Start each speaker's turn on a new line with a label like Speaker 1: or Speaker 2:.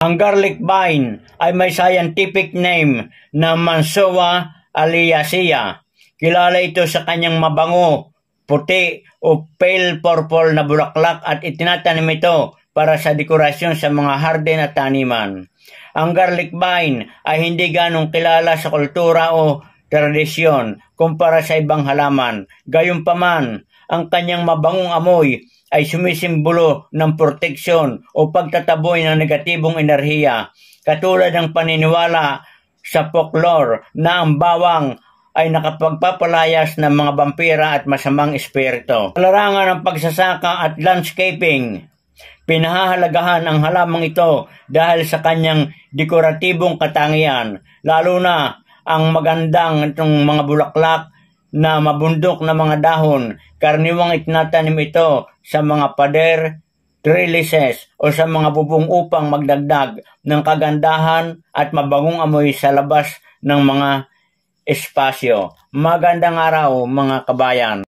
Speaker 1: Ang garlic vine ay may scientific name na Mansua alliacea. Kilala ito sa kanyang mabango, puti o pale purple na bulaklak at itinatanim ito para sa dekorasyon sa mga hardin at taniman. Ang garlic vine ay hindi ganong kilala sa kultura o tradisyon kumpara sa ibang halaman. Gayunpaman, ang kanyang mabangong amoy ay sumisimbolo ng proteksyon o pagtataboy ng negatibong enerhiya, katulad ng paniniwala sa folklore na ang bawang ay nakapagpapalayas ng mga vampira at masamang espiritu. Larangan ng pagsasaka at landscaping. Pinahahalagahan ang halamang ito dahil sa kanyang dekoratibong katangian, lalo na ang magandang itong mga bulaklak na mabundok na mga dahon. Karaniwang itinatanim ito sa mga pader, trellises o sa mga bubong upang magdagdag ng kagandahan at mabangong amoy sa labas ng mga espasyo. Magandang araw mga kabayan.